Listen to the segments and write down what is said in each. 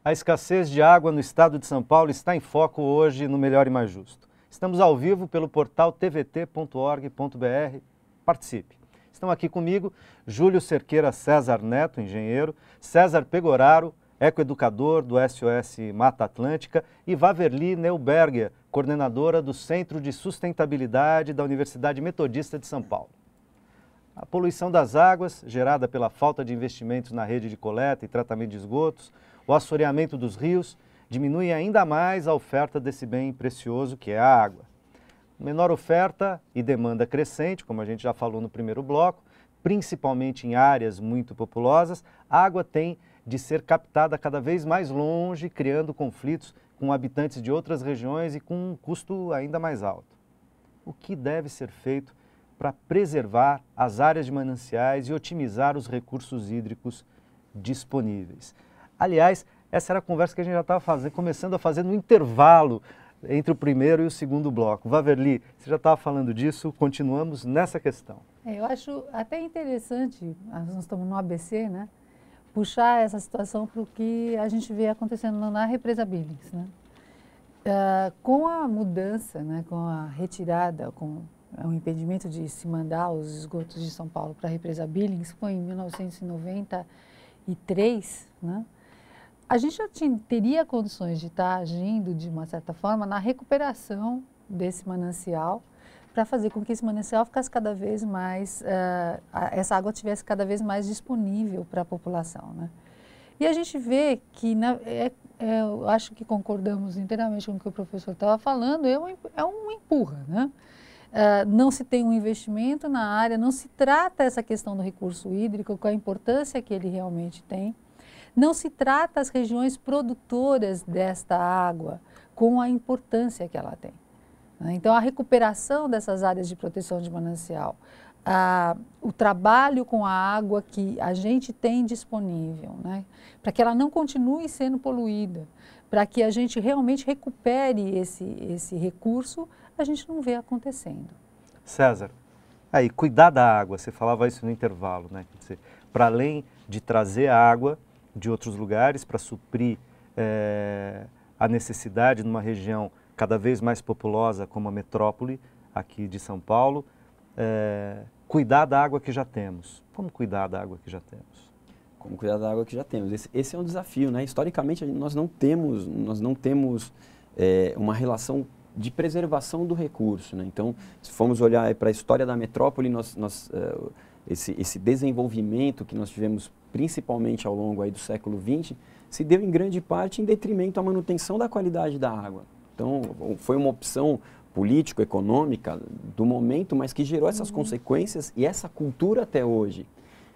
A escassez de água no estado de São Paulo está em foco hoje no Melhor e Mais Justo. Estamos ao vivo pelo portal tvt.org.br. Participe. Estão aqui comigo Júlio Cerqueira César Neto, engenheiro, César Pegoraro, ecoeducador do SOS Mata Atlântica, e Waverly Neuberger, coordenadora do Centro de Sustentabilidade da Universidade Metodista de São Paulo. A poluição das águas, gerada pela falta de investimentos na rede de coleta e tratamento de esgotos, o assoreamento dos rios, diminui ainda mais a oferta desse bem precioso que é a água. Menor oferta e demanda crescente, como a gente já falou no primeiro bloco, principalmente em áreas muito populosas, a água tem de ser captada cada vez mais longe, criando conflitos com habitantes de outras regiões e com um custo ainda mais alto. O que deve ser feito para preservar as áreas de mananciais e otimizar os recursos hídricos disponíveis? Aliás, essa era a conversa que a gente já estava começando a fazer no intervalo entre o primeiro e o segundo bloco. Waverly, você já estava falando disso, continuamos nessa questão. Eu acho até interessante, nós estamos no ABC, né? Puxar essa situação para o que a gente vê acontecendo na represa Billings, né? Com a mudança, né, com a retirada, com o impedimento de se mandar os esgotos de São Paulo para a represa Billings, foi em 1993, né? A gente já teria condições de estar agindo, de uma certa forma, na recuperação desse manancial, para fazer com que esse manancial ficasse cada vez mais, essa água tivesse cada vez mais disponível para a população, né? E a gente vê que, eu acho que concordamos inteiramente com o que o professor estava falando, é um empurra, né? Não se tem um investimento na área, não se trata essa questão do recurso hídrico, com a importância que ele realmente tem. Não se trata as regiões produtoras desta água com a importância que ela tem, né? Então, a recuperação dessas áreas de proteção de manancial, o trabalho com a água que a gente tem disponível, né? Para que ela não continue sendo poluída, para que a gente realmente recupere esse recurso, a gente não vê acontecendo. César, aí, cuidar da água, você falava isso no intervalo, né? Quer dizer, para além de trazer a água de outros lugares para suprir a necessidade numa região cada vez mais populosa como a metrópole aqui de São Paulo, cuidar da água que já temos. Como cuidar da água que já temos? Como cuidar da água que já temos? Esse é um desafio, né? Historicamente, nós não temos uma relação de preservação do recurso, né? Então, se formos olhar para a história da metrópole, esse desenvolvimento que nós tivemos principalmente ao longo aí do século XX, se deu em grande parte em detrimento à manutenção da qualidade da água. Então, foi uma opção político-econômica do momento, mas que gerou essas consequências e essa cultura até hoje.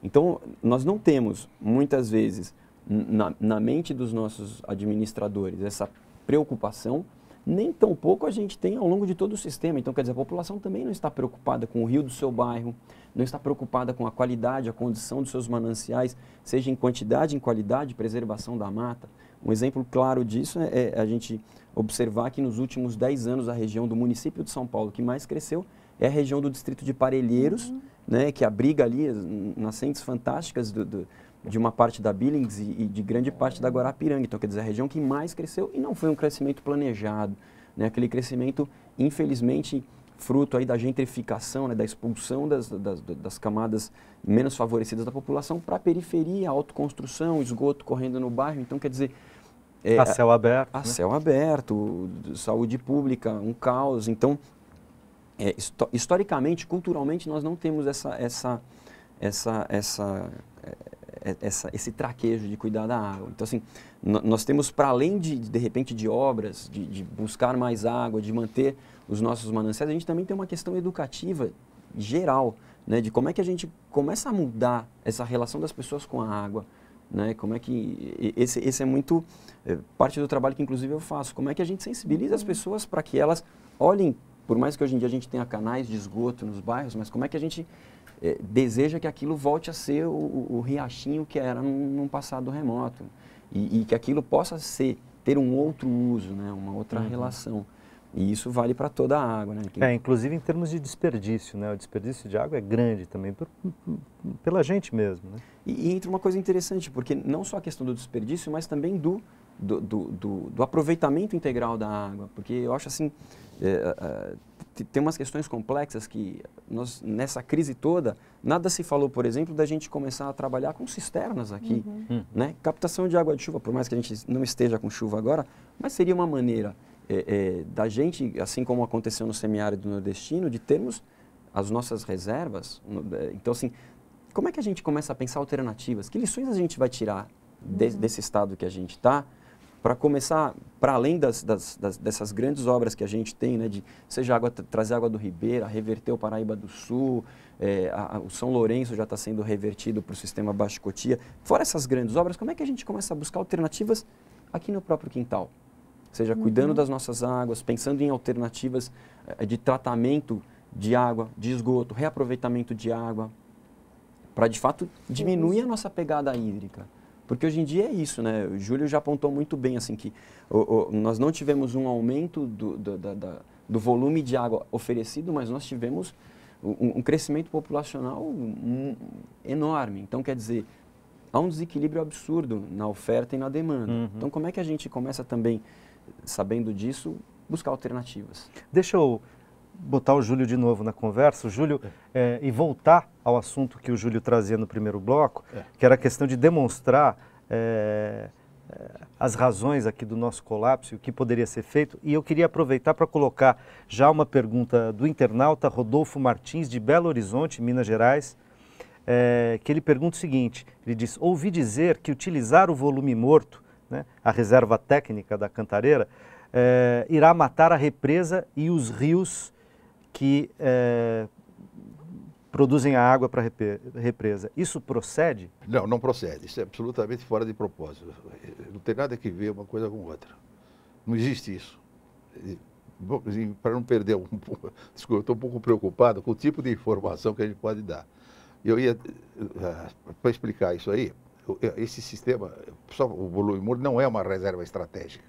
Então, nós não temos, muitas vezes, na mente dos nossos administradores, essa preocupação, nem tampouco a gente tem ao longo de todo o sistema. Então, quer dizer, a população também não está preocupada com o rio do seu bairro, não está preocupada com a qualidade, a condição dos seus mananciais, seja em quantidade, em qualidade, preservação da mata. Um exemplo claro disso é a gente observar que nos últimos 10 anos a região do município de São Paulo que mais cresceu é a região do distrito de Parelheiros, né, que abriga ali as nascentes fantásticas de uma parte da Billings e de grande parte da Guarapiranga. Então, quer dizer, a região que mais cresceu e não foi um crescimento planejado, né? Aquele crescimento, infelizmente, fruto aí da gentrificação, né? Da expulsão das camadas menos favorecidas da população para a periferia, autoconstrução, esgoto correndo no bairro. Então, quer dizer... a céu aberto. A céu aberto, saúde pública, um caos. Então, historicamente, culturalmente, nós não temos esse traquejo de cuidar da água. Então, assim, nós temos, para além de repente, de obras, de buscar mais água, de manter os nossos mananciais, a gente também tem uma questão educativa geral, né, de como é que a gente começa a mudar essa relação das pessoas com a água, né, como é que... Esse é muito parte do trabalho que, inclusive, eu faço. Como é que a gente sensibiliza as pessoas para que elas olhem, por mais que hoje em dia a gente tenha canais de esgoto nos bairros, mas como é que a gente... deseja que aquilo volte a ser o riachinho que era num passado remoto e que aquilo possa ter um outro uso, né, uma outra relação. E isso vale para toda a água, né? Inclusive em termos de desperdício, né? O desperdício de água é grande também, pela gente mesmo, né? E entra uma coisa interessante, porque não só a questão do desperdício, mas também do do aproveitamento integral da água, porque eu acho assim, tem umas questões complexas que nós, nessa crise toda, nada se falou, por exemplo, da gente começar a trabalhar com cisternas aqui, né? Captação de água de chuva, por mais que a gente não esteja com chuva agora, mas seria uma maneira da gente, assim como aconteceu no semiárido nordestino, de termos as nossas reservas. Então, assim, como é que a gente começa a pensar alternativas? Que lições a gente vai tirar desse estado que a gente está, para começar, para além dessas grandes obras que a gente tem, né, de seja trazer água do Ribeira, reverter o Paraíba do Sul, o São Lourenço já está sendo revertido para o sistema Baixo Cotia. Fora essas grandes obras, como é que a gente começa a buscar alternativas aqui no próprio quintal? Seja cuidando das nossas águas, pensando em alternativas de tratamento de água, de esgoto, reaproveitamento de água, para de fato diminuir a nossa pegada hídrica. Porque hoje em dia é isso, né? O Júlio já apontou muito bem, assim, que nós não tivemos um aumento do volume de água oferecido, mas nós tivemos um crescimento populacional enorme. Então, quer dizer, há um desequilíbrio absurdo na oferta e na demanda. Então, como é que a gente começa também, sabendo disso, buscar alternativas? Deixa eu botar o Júlio de novo na conversa, o Júlio, e voltar ao assunto que o Júlio trazia no primeiro bloco, que era a questão de demonstrar as razões aqui do nosso colapso e o que poderia ser feito. E eu queria aproveitar para colocar já uma pergunta do internauta Rodolfo Martins, de Belo Horizonte, Minas Gerais, que ele pergunta o seguinte, ele diz: ouvi dizer que utilizar o volume morto, né, a reserva técnica da Cantareira, irá matar a represa e os rios que produzem a água para a represa. Isso procede? Não, não procede. Isso é absolutamente fora de propósito. Não tem nada que ver uma coisa com outra. Não existe isso. Para não perder desculpa, eu estou um pouco preocupado com o tipo de informação que a gente pode dar. Eu ia, para explicar isso aí, esse sistema, só o volume morto não é uma reserva estratégica.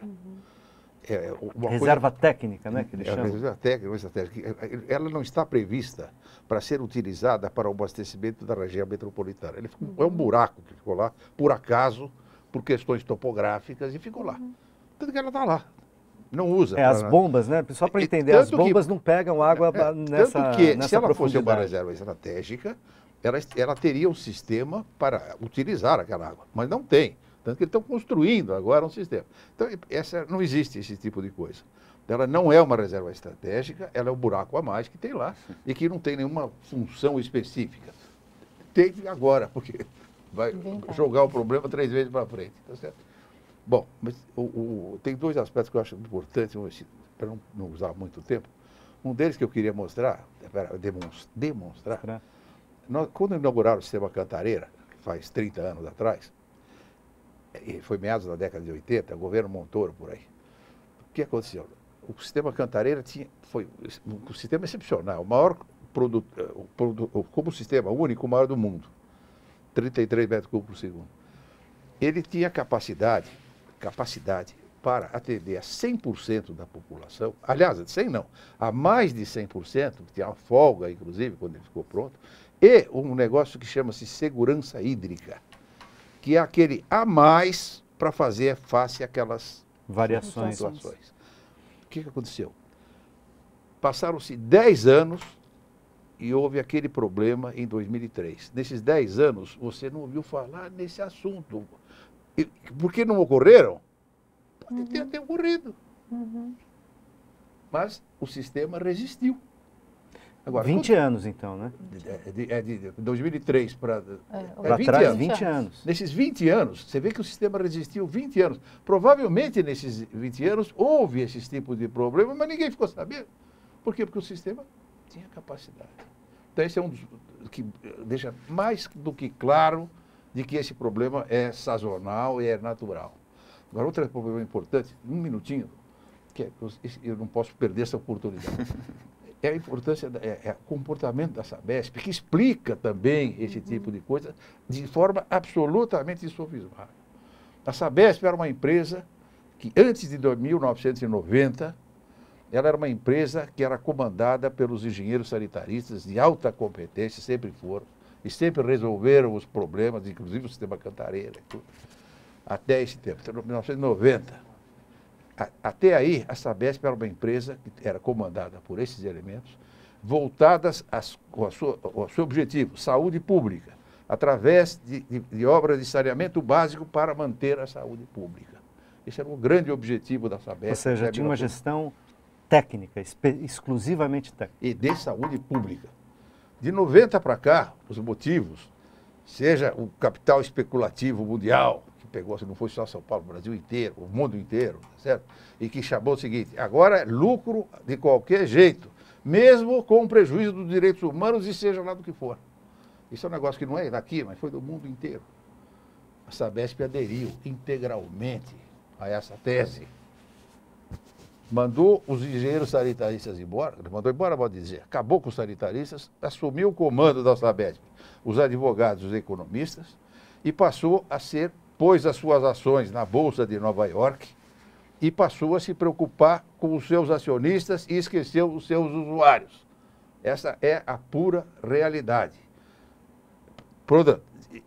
Reserva técnica, né, que eles chamam. Reserva técnica, ela não está prevista para ser utilizada para o abastecimento da região metropolitana. É um buraco que ficou lá, por acaso, por questões topográficas, e ficou lá. Tanto que ela está lá. Não usa. As bombas, né? Só para entender, as bombas não pegam água nessa Tanto que, se ela fosse uma profundidade. reserva estratégica, ela teria um sistema para utilizar aquela água, mas não tem. Tanto que eles estão construindo agora um sistema. Então, não existe esse tipo de coisa. Ela não é uma reserva estratégica, ela é um buraco a mais que tem lá e que não tem nenhuma função específica. Tem agora, porque vai jogar o problema 3 vezes para frente. Tá certo? Bom, mas tem 2 aspectos que eu acho importantes, para não usar muito tempo. Um deles que eu queria mostrar, demonstrar, quando inauguraram o sistema Cantareira, faz 30 anos atrás, foi meados da década de 80, o governo Montoro por aí. O que aconteceu? O sistema Cantareira foi um sistema excepcional, o maior como sistema único, o maior do mundo, 33 metros cúbicos por segundo. Ele tinha capacidade para atender a 100% da população, aliás, 100 não, a mais de 100%, que tinha uma folga, inclusive, quando ele ficou pronto, e um negócio que chama-se segurança hídrica, que é aquele a mais para fazer face àquelas variações. situações. O que aconteceu? Passaram-se 10 anos e houve aquele problema em 2003. Nesses 10 anos, você não ouviu falar nesse assunto. Por que não ocorreram? Pode ter até ocorrido. Mas o sistema resistiu. Agora, 20 anos, então, né? De 2003 para trás, 20 anos. Nesses 20 anos, você vê que o sistema resistiu 20 anos. Provavelmente, nesses 20 anos, houve esses tipos de problemas, mas ninguém ficou sabendo. Por quê? Porque o sistema tinha capacidade. Então, esse é um dos que deixa mais do que claro de que esse problema é sazonal e é natural. Agora, outro problema importante, um minutinho, que eu não posso perder essa oportunidade. É a importância, o comportamento da Sabesp, que explica também esse tipo de coisa de forma absolutamente insofismável. A Sabesp era uma empresa que, antes de 1990, ela era uma empresa que era comandada pelos engenheiros sanitaristas de alta competência, sempre foram, e sempre resolveram os problemas, inclusive o sistema Cantareira e tudo. até esse tempo, até 1990. Até aí, a Sabesp era uma empresa que era comandada por esses elementos, voltadas ao seu objetivo, saúde pública, através de obras de saneamento básico para manter a saúde pública. Esse era o grande objetivo da Sabesp. Ou seja, tinha uma gestão técnica, exclusivamente técnica. E de saúde pública. De 90 para cá, os motivos, seja o capital especulativo mundial, que pegou, se não foi só São Paulo, o Brasil inteiro, o mundo inteiro, certo? E que chamou o seguinte, agora é lucro de qualquer jeito, mesmo com prejuízo dos direitos humanos e seja lá do que for. Isso é um negócio que não é daqui, mas foi do mundo inteiro. A Sabesp aderiu integralmente a essa tese. Mandou os engenheiros sanitaristas embora, mandou embora, pode dizer, acabou com os sanitaristas, assumiu o comando da Sabesp, os advogados, os economistas, e passou a pôs as suas ações na Bolsa de Nova York e passou a se preocupar com os seus acionistas e esqueceu os seus usuários. Essa é a pura realidade.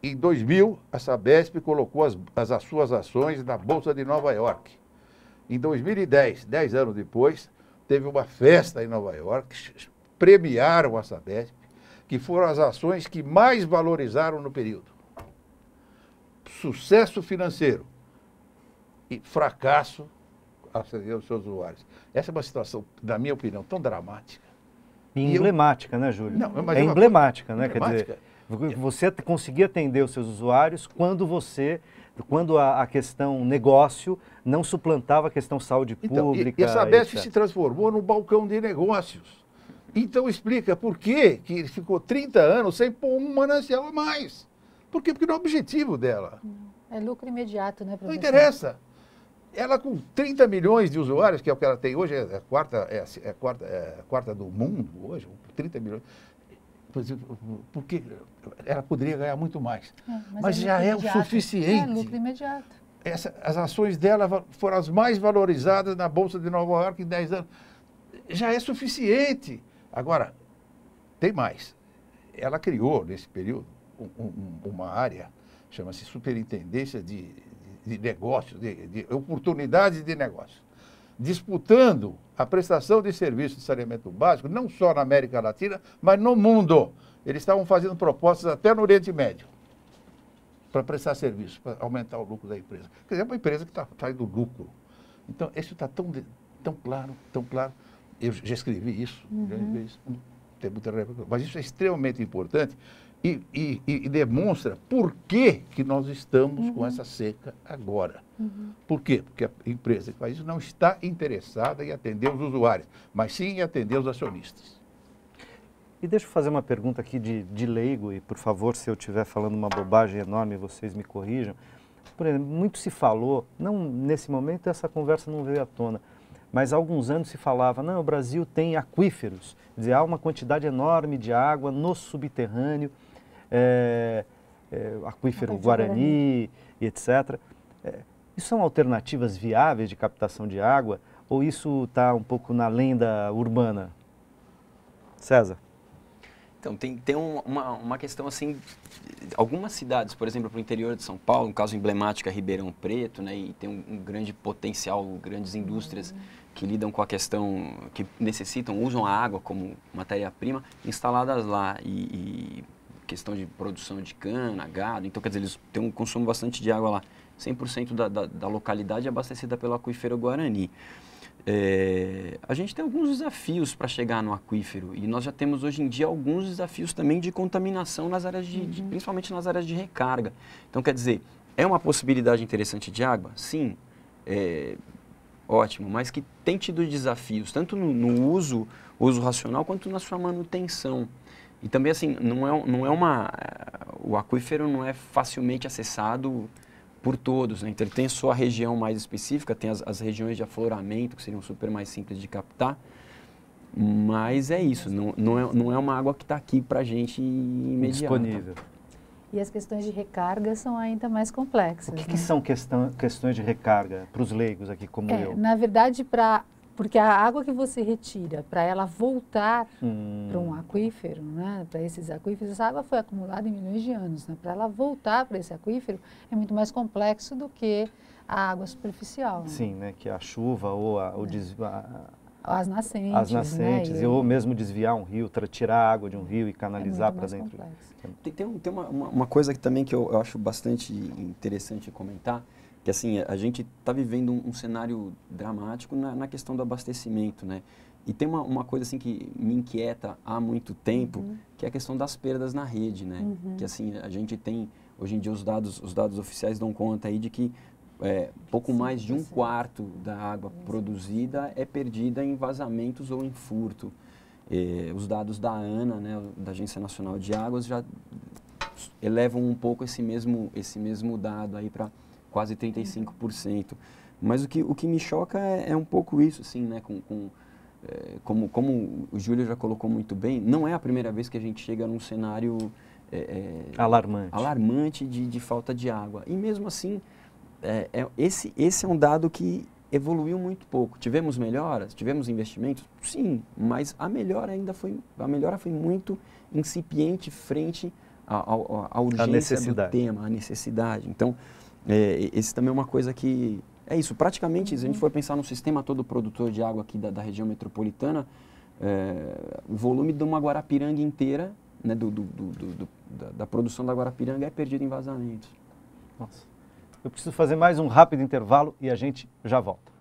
Em 2000, a Sabesp colocou as suas ações na Bolsa de Nova York. Em 2010, 10 anos depois, teve uma festa em Nova York, premiaram a Sabesp, que foram as ações que mais valorizaram no período. Sucesso financeiro e fracasso acender os seus usuários. Essa é uma situação, na minha opinião, tão dramática. E emblemática, né, Júlio? Não, mas é emblemática, né? Emblemática. Quer dizer, você conseguia atender os seus usuários quando a questão negócio não suplantava a questão saúde pública. E a Sabesp etc. se transformou num balcão de negócios. Então explica por que ele ficou 30 anos sem pôr um manancial a mais. Por quê? Porque não é o objetivo dela. É lucro imediato, né, professor? Não interessa. Ela com 30 milhões de usuários, que é o que ela tem hoje, é a quarta do mundo hoje, 30 milhões. Porque ela poderia ganhar muito mais. Mas já é o suficiente. É lucro imediato. As ações dela foram as mais valorizadas na Bolsa de Nova York em 10 anos. Já é suficiente. Agora, tem mais. Ela criou, nesse período, uma área, chama-se Superintendência de Negócios, de Oportunidades de Negócios, disputando a prestação de serviços de saneamento básico, não só na América Latina, mas no mundo. Eles estavam fazendo propostas até no Oriente Médio para prestar serviço, para aumentar o lucro da empresa. Quer dizer, é uma empresa que está saindo lucro. Então, isso está tão claro, tão claro. Eu já escrevi isso, tem muita repercussão, mas isso é extremamente importante e demonstra por que nós estamos com essa seca agora. Por quê? Porque a empresa que faz isso não está interessada em atender os usuários, mas sim em atender os acionistas. E deixa eu fazer uma pergunta aqui de leigo, e por favor, se eu estiver falando uma bobagem enorme, vocês me corrijam. Por exemplo, muito se falou, não nesse momento essa conversa não veio à tona, mas há alguns anos se falava, não, o Brasil tem aquíferos, quer dizer, há uma quantidade enorme de água no subterrâneo, aquífero Guarani e etc. Isso são alternativas viáveis de captação de água ou isso está um pouco na lenda urbana? César? Então, tem uma questão assim, algumas cidades, por exemplo, para o interior de São Paulo, um caso emblemático é Ribeirão Preto, né, e tem um grande potencial, grandes indústrias que lidam com a questão, que usam a água como matéria-prima, instaladas lá, e questão de produção de cana, gado, então quer dizer, eles têm um consumo bastante de água lá, 100% da localidade é abastecida pelo aquífero Guarani. A gente tem alguns desafios para chegar no aquífero e nós já temos hoje em dia alguns desafios também de contaminação nas áreas principalmente nas áreas de recarga. Então, quer dizer, é uma possibilidade interessante de água? Sim, ótimo, mas que tem tido desafios, tanto no uso racional quanto na sua manutenção. E também, assim, o aquífero não é facilmente acessado por todos, né? Então ele tem a sua região mais específica, tem as regiões de afloramento, que seriam super mais simples de captar, mas é isso, não é uma água que está aqui para a gente imediata. Disponível. E as questões de recarga são ainda mais complexas. O que são questões de recarga para os leigos aqui como eu? Na verdade, para Porque a água que você retira, para ela voltar para um aquífero, né, para esses aquíferos, essa água foi acumulada em milhões de anos. Né? Para ela voltar para esse aquífero é muito mais complexo do que a água superficial. Né? Sim, né, que a chuva ou as nascentes. As nascentes, né? ou mesmo desviar um rio, tirar a água de um rio e canalizar para dentro. Tem uma coisa que também que eu acho bastante interessante comentar, que assim, a gente está vivendo um cenário dramático na questão do abastecimento, né? E tem uma coisa assim que me inquieta há muito tempo, que é a questão das perdas na rede, né? Que assim, a gente tem, hoje em dia os dados oficiais dão conta aí de que pouco mais de 1/4 da água produzida é perdida em vazamentos ou em furto. Os dados da ANA, né, da Agência Nacional de Águas, já elevam um pouco esse mesmo dado aí para quase 35%. Mas o que me choca é um pouco isso, assim, né, como o Júlio já colocou muito bem, não é a primeira vez que a gente chega num cenário alarmante de falta de água. E mesmo assim, esse é um dado que evoluiu muito pouco. Tivemos melhoras, tivemos investimentos? Sim, mas a melhora foi muito incipiente frente à urgência do tema, à necessidade. Então, esse também é uma coisa que... É isso, praticamente, se a gente for pensar no sistema todo produtor de água aqui da região metropolitana, o volume de uma Guarapiranga inteira, né, da produção da Guarapiranga é perdido em vazamentos. Nossa. Eu preciso fazer mais um rápido intervalo e a gente já volta.